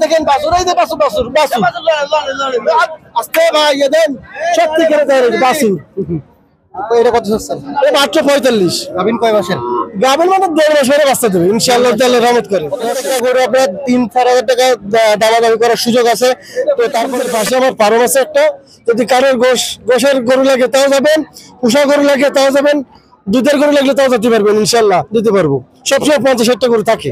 দেখেন বাছুর, এই যে বাছুর বাছুর বাছুর আস্তে ভাই দেন সত্যি করে দেন বাছুর। এটা কত চাচ্ছেন? এই মাত্র 45। গাভিন কয় মাসের? গাবের মানে 1.5 মাস পরে বাচ্চা দেবে ইনশাআল্লাহ তাআলা রহমত করে। গরু আপনার 3-4 হাজার টাকা দামাদামি করার সুযোগ আছে। তো তারপরে পাশে আমার ফার্ম আছে একটা, যদি কারোর গোশের গরু লাগে তাও যাবেন, পোষা গরু লাগে তাও যাবেন, দুধের গরু লাগলে তাও যেতে পারবেন ইনশাআল্লাহ, দিতে পারবো। সবসময় 50-60টা গরু থাকে।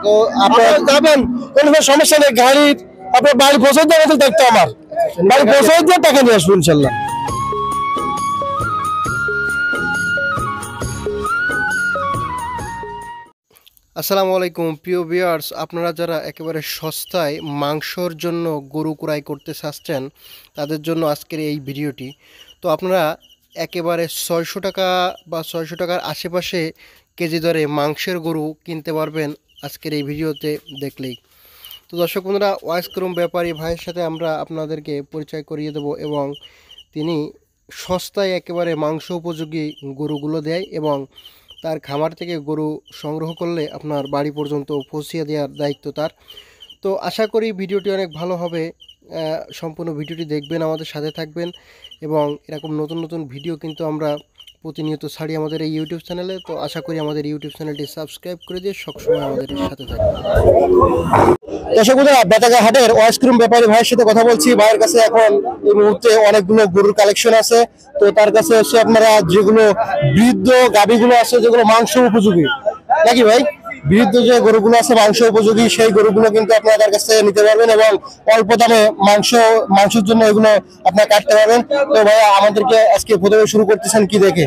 তো আপনারা যাবেন, কোনো সমস্যা নেই। গাড়ির আপনার বাড়ি পৌঁছে দেওয়া দেখতো আমার বাড়ি পৌঁছে দিয়ে টাকা নিয়ে আসবো ইনশাআল্লাহ। আসসালামু আলাইকুম প্রিয় ভিউয়ার্স, আপনারা যারা একেবারে সস্তায় মাংসর জন্য গরু ক্রয় করতে চাচ্ছেন তাদের জন্য আজকের এই ভিডিওটি। তো আপনারা একেবারে 600 টাকা বা 600 টাকার আশেপাশে কেজি দরে মাংসের গরু কিনতে পারবেন আজকের এই ভিডিওতে দেখলেই। তো দর্শক বন্ধুরা, ওয়াইস ক্রোম ব্যাপারী ভাইয়ের সাথে আমরা আপনাদেরকে পরিচয় করিয়ে দেব এবং তিনি সস্তায় একেবারে মাংস উপযোগী গরুগুলো দেয় এবং তার খামার থেকে গরু সংগ্রহ করলে আপনার বাড়ি পর্যন্ত পৌঁছিয়ে দেওয়ার দায়িত্ব তার। তো আশা করি ভিডিওটি অনেক ভালো হবে, সম্পূর্ণ ভিডিওটি দেখবেন, আমাদের সাথে থাকবেন এবং এরকম নতুন নতুন ভিডিও কিন্তু আমরা প্রতিনিয়ত ছাড়ি আমাদের এই ইউটিউব চ্যানেলে। তো আশা করি আমাদের ইউটিউব চ্যানেলটি সাবস্ক্রাইব করে দিয়ে সবসময় আমাদের সাথে থাকবেন। দর্শক বন্ধুরা, বেতাগা হাটের ওয়াইস ক্রোম ব্যাপারী ভাইয়ের সাথে কথা বলছি। ভাইয়ের কাছে এখন এই মুহূর্তে অনেকগুলো গরুর কালেকশন আছে। তো তার কাছে হচ্ছে আপনারা যেগুলো বৃদ্ধ গাভীগুলো আছে, যেগুলো মাংস উপযোগী নাকি ভাই, বৃদ্ধ যে গরুগুলো আছে মাংস উপযোগী, সেই গরুগুলো কিন্তু আপনারা তার কাছ থেকে নিতে পারবেন এবং অল্প দামে মাংসের জন্য এগুলো আপনারা কাটতে পারবেন। তো ভাই আমাদেরকে আজকে প্রথমে শুরু করতেছেন কি দেখে?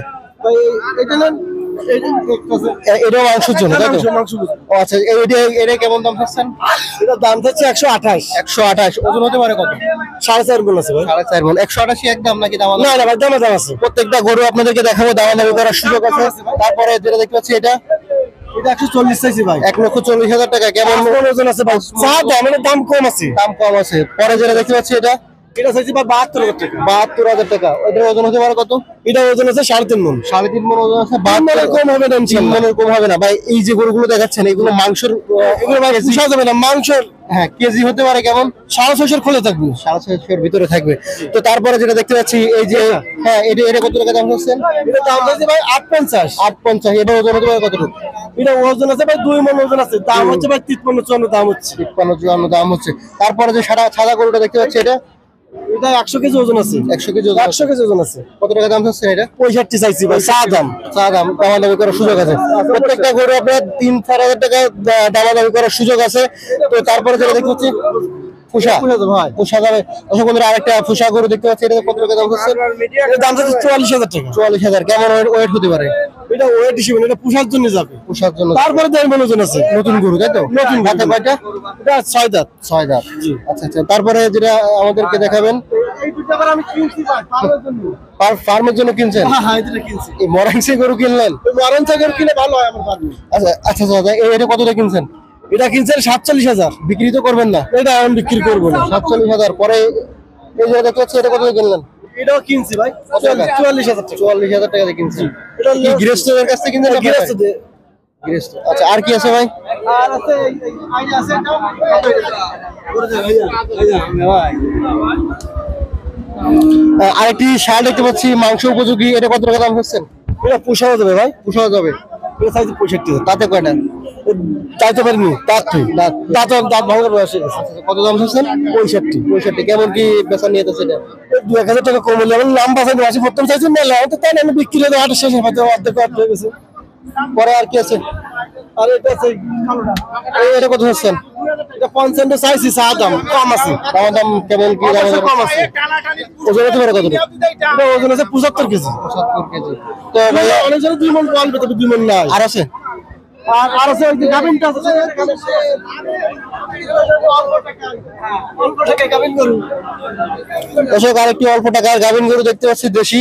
এটাও মাংসের জন্য, আচ্ছা। এটা কেমন দাম চাচ্ছেন? এটার দাম হচ্ছে 128। 128। ওজন হতে পারে কত? 4.5 মণ আছে ভাই। 4.5 মণ। 188 একদম নাকি দাম? না না ভাই, দাম আছে। প্রত্যেকটা গরু আপনাদেরকে দেখাবো, দামাদামি করার সুযোগ আছে। তারপরে যেটা দেখতে পাচ্ছি এটা 140 চাইছি ভাই। 1,40,000 টাকা। কেমন ওজন আছে ভাই? দাম কম আছে। দাম কম আছে। পরে যেটা দেখতে পাচ্ছি এটা চাইছি ভাই 72,000 টাকা। 72,000 টাকা। ওটার ওজন হতে পারে কত? এটা ওজন আছে 3.5 মণ। 3.5 মণ ওজন আছে। 3 মণের কম হবে না, 3 মণের কম হবে না ভাই। এই যে গরুগুলো দেখাচ্ছেন এগুলো মাংসের, এগুলো ভাই পোষা যাবে না মাংসের। হ্যাঁ, কেজি হতে পারে কেমন? 650 খুলে থাকবে। 650 ভিতরে থাকবে। তো তারপরে যেটা দেখতে পাচ্ছি এই যে, হ্যাঁ এটা কত টাকা দাম হচ্ছেন? এটা দাম আছে ভাই 850। 850। এটা ওজন হতে পারে কতটুকু? এটা ওজন আছে ভাই 2 মণ ওজন আছে। দাম হচ্ছে ভাই 53-54 দাম হচ্ছে। 53-54 দাম হচ্ছে। তারপরে যে সাদা গরুটা দেখতে পাচ্ছি এটা 100 কেজি ওজন আছে। 100 কেজি 100 কেজি ওজন আছে। কত টাকা দাম হচ্ছে এটা? 65 চাইছি ভাই। দামাদামি করার সুযোগ আছে। প্রত্যেকটা গরু আপনার 3-4 হাজার টাকা দামাদামি করার সুযোগ আছে। তো তারপরে যেটা দেখতে পাচ্ছি ফুসা যাবে। দর্শক বন্ধুরা, আরেকটা ফুসা গরু দেখতে পাচ্ছি। এটা কত টাকা দাম হচ্ছে? এর দাম হচ্ছে 44,000 টাকা। 44,000। কেমন ওয়েট হতে পারে? এটা ওয়েট হিসেবে এটা পুষার জন্য যাবে। পুষার জন্য। তারপরে 1.5 মণ ওজন আছে। নতুন গরু তাই তো? নতুন দাঁতে কয়টা? এটা 6 দাঁত। 6 দাঁত। আচ্ছা। তারপরে যেটা আমাদেরকে দেখাবেন, এই দুটো আবার আমি কিনছি ভাই ফার্মের জন্য। ফার্মের জন্য কিনছেন? হ্যাঁ এটা কিনছি। এই মরাংসি গরু কিনলেন? মরানচা গরু কিনে ভালো হয় আমার ফার্মে। আচ্ছা। এটা কত টাকা কিনছেন? এটা কিনছেন 47,000। বিক্রি তো করবেন না? এটা আমি বিক্রি করব না। 47,000। পরে এই যে দেখতে পাচ্ছি এটা কত টাকা কিনলেন? এটাও কিনছি ভাই 44,000 টাকা। 44,000 টাকা দিয়ে কিনছি। এটা কি গৃহস্থদের কাছ থেকে কিনছেন? গৃহস্থ দে। গৃহস্থ। আচ্ছা, আর কি আছে ভাই? আর আছে এই আইডা আছে এটা। করে দে ভাই। আরেকটি ষাঁড় দেখতে পাচ্ছি মাংস উপযোগী। এটা কত টাকা দাম হচ্ছেন? এটা পোষাও যাবে ভাই। পোষাও যাবে। এটা চাইছি 65,000। তাতে কয়টা? চাইতে পারিনি। দাঁত ভাঙার বয়স হয়ে গেছে। কত দাম হচ্ছেন? 65। কেমন কি বেচা নিয়ে যাচ্ছে এটা? 2,000 টাকা কম হলে আমি নাম বাসাই আসি প্রথম চাইছি মেলা তো তাই আমি বিক্রি করে হাটের শেষে হয়তো অর্ধেক হয়ে গেছে। পরে আর কি আছে? আর এটা আছে কালোটা। এটা কত হচ্ছেন? এটা 55 চাইছি, চা দাম কম আছে। দাম কেমন কি? কম আছে। ওজন হতে পারে কত? এটা ওজন আছে 75 কেজি। 75 কেজি। তো ভাই অনেক জন 2 মণ পালবে, তবে 2 মণ নাই। আর আছে? আর আছে ওই যে গাভিনটা আছে। অল্প টাকায় গাভিন গরু। দর্শক, আরেকটি অল্প টাকার গাভিন গরু দেখতে পাচ্ছি দেশি।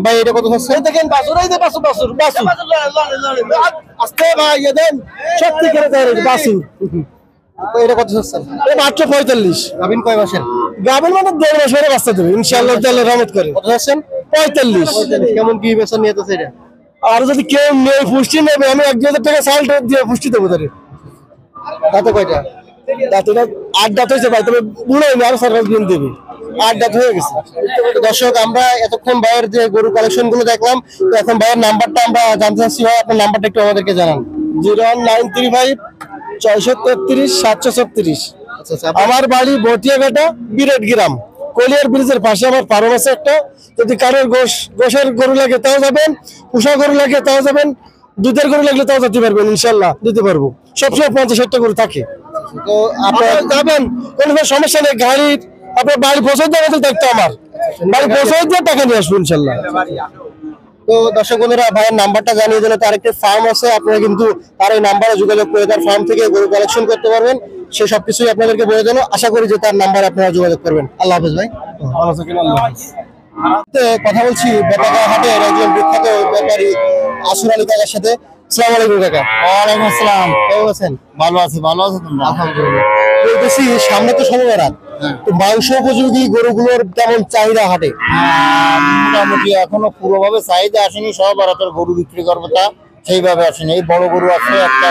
ভাই এটা কত হচ্ছে? দেখেন বাছুর, এই যে বাছুর আস্তে ভাই দেন সত্যি করে দেন বাছুর। এটা কত হচ্ছে? এই মাত্র 45। গাভিন কয় মাসের? গাভিন মানে 1.5 মাস পরে বাচ্চা দেবে ইনশাআল্লাহ তাআলা রহমত করে। কত হচ্ছেন? 45। কেমন কি বেচা নিয়ে যাচ্ছে এটা? আর যদি কেউ নেই পুষ্টি নেবে, আমি 1,000 টাকা চাল দিয়ে পুষ্টি দেবো তারে। তাতে কয়টা? দাঁতটা 8 দাঁত হয়েছে ভাই, তবে বুড়ো হয়নি, আরো 4 দিন দেবে। 8 দাঁত হয়ে গেছে। দর্শক আমরা এতক্ষণ ভাইয়ের যে গরু কালেকশন গুলো দেখলাম, তো এখন ভাইয়ের নাম্বারটা আমরা জানতে চাচ্ছি। ভাই আপনার নাম্বারটা একটু আমাদেরকে জানান। 01935 633 736। আচ্ছা আচ্ছা, আমার বাড়ি বটিয়া বেটা, বিরাট গ্রাম, কলিয়ার ব্রিজের পাশে আমার ফার্ম আছে একটা। যদি কারোর গোশের গরু লাগে তাও যাবেন, পোষা গরু লাগে তাও যাবেন, দুধের গরু লাগলে তাও যেতে পারবেন, ইনশাল্লাহ দিতে পারবো। সবসময় 50-60 গরু থাকে। তো আপনারা যাবেন, কোনো সমস্যা নেই। গাড়ির আপনার বাড়ি পৌঁছাতে আমাদের দেখতে, আমার বাড়ি পৌঁছাতে টাকা নিয়ে আসবো ইনশাল্লাহ। তো দর্শক বন্ধুরা, ভাইয়ের নাম্বারটা জানিয়ে দিলে, তার একটি ফার্ম আছে, আপনারা কিন্তু তার এই নাম্বারে যোগাযোগ করে তার ফার্ম থেকে গরু কালেকশন করতে পারবেন। সে সবকিছুই আপনাদেরকে বলে দিল। আশা করি যে তার নাম্বারে আপনারা যোগাযোগ করবেন। আল্লাহ হাফেজ ভাই। ভালো থাকেন, আল্লাহ হাফেজ। কথা বলছি বেতাগা হাটের একজন বিখ্যাত ব্যাপারী আসুর আলী কাকার সাথে। আসসালামু আলাইকুম কাকা। ওয়ালাইকুম আসসালাম। কেমন আছেন? ভালো আছি, ভালো আছো তোমরা? আলহামদুলিল্লাহ। বলতেছি সামনে তো সময় রাত, তো মাংস উপযোগী গরুগুলোর কেমন চাহিদা হাটে? মোটামুটি এখনো পুরোভাবে চাহিদা আসেনি, সব আর তোর গরু বিক্রি করবো তা সেইভাবে আসেনি। এই বড় গরু আছে একটা,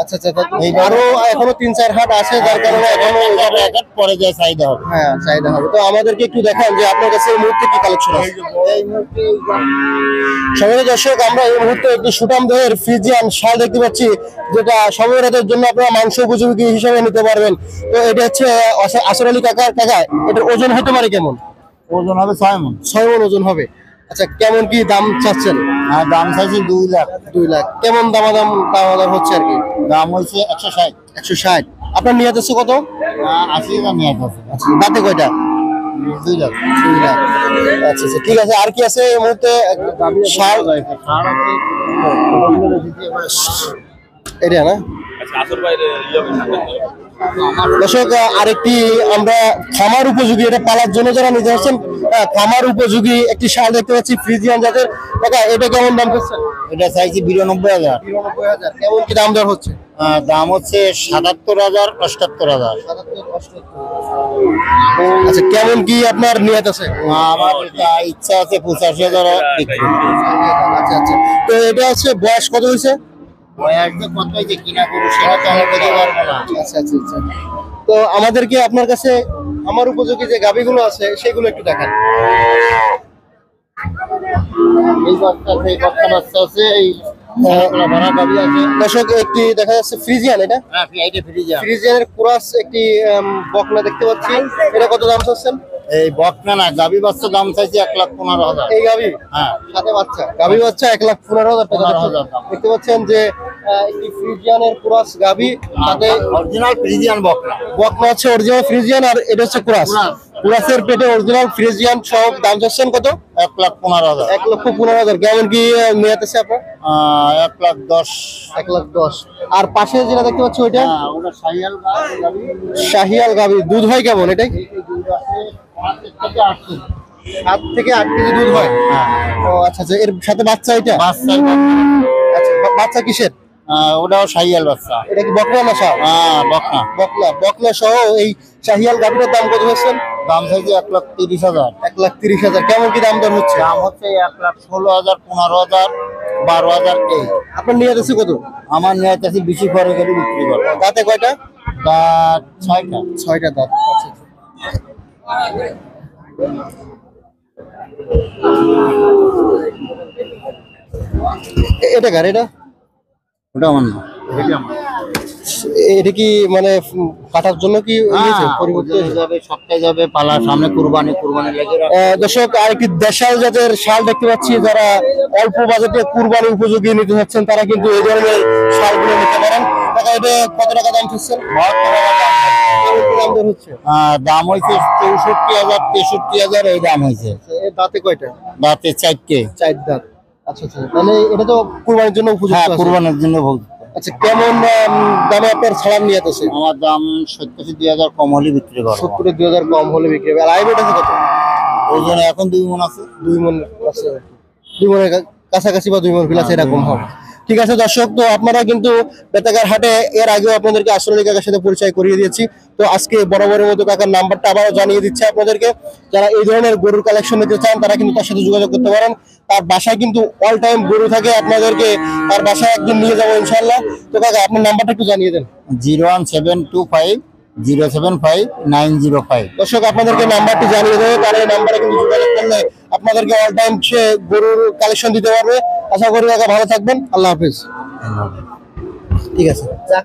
আচ্ছা আচ্ছা, এই আরো এখনো 3-4 হাট আছে, যার কারণে এখনো এইভাবে এক এক পরে যায় চাহিদা হবে। হ্যাঁ চাহিদা হবে। তো আমাদেরকে একটু দেখান যে আপনার কাছে এই মুহূর্তে কি কালেকশন আছে। এই মুহূর্তে সময় দর্শক, আমরা এই মুহূর্তে একটি সুঠাম দেহের ফ্রিজিয়ান ষাঁড় দেখতে পাচ্ছি, যেটা সময় রাতের জন্য আপনারা মাংস উপযোগী হিসেবে নিতে পারবেন। তো এটা হচ্ছে আসর আলী কাকার কাকা। এটার ওজন হতে পারে কেমন? ওজন হবে 6 মণ। 6 মণ ওজন হবে। আচ্ছা, কেমন কি দাম চাচ্ছেন? আর দাম চাইছি 2 লাখ। 2 লাখ। কেমন দামাদাম হচ্ছে আর কি? দাম হয়েছে 160। 160। আপনার নিয়ে যাচ্ছে কত? 80,000 নিয়ে আসছে। আচ্ছা, দাঁতে কয়টা? 2 লাখ। 2 লাখ। আচ্ছা আচ্ছা, ঠিক আছে। আর কি আছে এই মুহূর্তে? ষাঁড় এটা না। দর্শক, আরেকটি আমরা খামার উপযোগী, এটা পালার জন্য যারা নিতে আসছেন, খামার উপযোগী একটি ষাঁড় দেখতে পাচ্ছি ফ্রিজিয়ান জাতের। কাকা, এটা কেমন দাম করছেন? এটা চাইছি 92,000। 92,000। কেমন কি দাম দর হচ্ছে? দাম হচ্ছে 77,000, 78,000। আচ্ছা, কেমন কি আপনার নিয়ত আছে? আমার ইচ্ছা আছে 85,000 বিক্রি। আচ্ছা আচ্ছা, তো এটা হচ্ছে বয়স কত হয়েছে? কত হয়েছে কিনা করবো সেটা তো আমি বলতে পারবো না। আচ্ছা আচ্ছা আচ্ছা, তো আমাদেরকে আপনার কাছে আমার উপযোগী যে গাভীগুলো আছে সেগুলো একটু দেখান। এই বাচ্চা আছে, এই ভরা গাভী আছে। দর্শক, একটি দেখা যাচ্ছে ফ্রিজিয়ান, এটা এইটা ফ্রিজিয়ান। ফ্রিজিয়ানের ক্রস একটি বকনা দেখতে পাচ্ছি। এটা কত দাম চাচ্ছেন? এই বকনা না, গাভী বাচ্চা দাম চাইছি 1,15,000। এই গাভী? হ্যাঁ, সাথে বাচ্চা গাভী বাচ্চা 1,15,000 টাকা। 15,000 দাম। দেখতে পাচ্ছেন যে একটি ফ্রিজিয়ানের ক্রস গাভী, সাথে অরিজিনাল ফ্রিজিয়ান বকনা। বকনা হচ্ছে অরিজিনাল ফ্রিজিয়ান, আর এটা হচ্ছে ক্রস। ক্রসের পেটে অরিজিনাল ফ্রিজিয়ান সব। দাম চাচ্ছেন কত? 1,15,000। 1,15,000। কেমন কি মেয়াদ আছে আপনার? 1,10,000। 1,10,000। আর পাশে যেটা দেখতে পাচ্ছি ওইটা ওটা শাহিয়াল গাভী। শাহিয়াল গাভী। দুধ হয় কেমন এটাই? দুধ আছে 7 থেকে 8 কেজি দুধ হয়। ও আচ্ছা আচ্ছা, এর সাথে বাচ্চা এটা? বাচ্চা। আচ্ছা, বাচ্চা কিসের? ওটাও শাহিয়াল বাচ্চা। এটা কি বকনা না ষাঁড়? বকনা। বকনা সহ এই শাহিয়াল গাভীটার দাম কত হচ্ছেন? দাম চাইছে 1,30,000। 1,30,000। কেমন কি দাম দর হচ্ছে? দাম হচ্ছে 1,16,000, 15,000, 12,000 এই। আপনার নিয়ে যাচ্ছে কত? আমার নিয়ে আছে বেশি করে করে বিক্রি করবো। দাঁতে কয়টা? দাঁত 6টা। 6টা দাঁত। আচ্ছা এটা কার? এটা ওটা আমার না। এটা কি মানে কাটার জন্য কি হয়েছে? পরিবর্তন যাবে, সপ্তাহে যাবে, পালার সামনে কুরবানি লেগে দর্শক, আরেকটি দেশাল জাতের ষাঁড় দেখতে পাচ্ছি। যারা অল্প বাজেটে কুরবানি উপযোগী নিতে চাচ্ছেন তারা কিন্তু এই ধরনের ষাঁড়গুলো নিতে পারেন। টাকা এটা কত টাকা দাম চাচ্ছেন? 72,000 দাম দর হচ্ছে? দাম হয়েছে 64,000, 63,000 এই দাম হয়েছে। এর দাঁতে কয়টা? দাঁতে 4টে। 4 দাঁত। আচ্ছা আচ্ছা, তাহলে এটা তো কুরবানির জন্য উপযুক্ত হ্যাঁ, আছে। কুরবানির জন্য বলতে। আচ্ছা, কেমন দামে আপনার ছাড়ার নিয়ত আছে? আমার দাম 70,000 কম হলে বিক্রি করবো। 70,000 কম হলে বিক্রি হবে। আর হাইব্রিড আছে কত? ওজনে এখন 2 মণ আছে। 2 মণ আছে। 2 মণের কাছাকাছি বা 2 মণ প্লাস এরকম হবে। ঠিক আছে দর্শক, তো আপনারা কিন্তু বেতাগার হাটে এর আগেও আপনাদেরকে আসল আলী কাকার সাথে পরিচয় করিয়ে দিয়েছি। তো আজকে বরাবরের মতো কাকার নাম্বারটা আবারও জানিয়ে দিচ্ছে আপনাদেরকে। যারা এই ধরনের গরুর কালেকশন নিতে চান তারা কিন্তু তার সাথে যোগাযোগ করতে পারেন। তার বাসায় কিন্তু অল টাইম গরু থাকে, আপনাদেরকে তার বাসায় একদিন নিয়ে যাবো ইনশাল্লাহ। তো কাকা আপনার নাম্বারটা একটু জানিয়ে দেন। 01725075905। দর্শক আপনাদেরকে নাম্বারটি জানিয়ে দেবো, তার এই নাম্বারে কিন্তু যোগাযোগ করলে আপনাদেরকে অল টাইম সে গরুর কালেকশন দিতে পারবে। আশা করি কাকা ভালো থাকবেন, আল্লাহ হাফিজ। ঠিক আছে।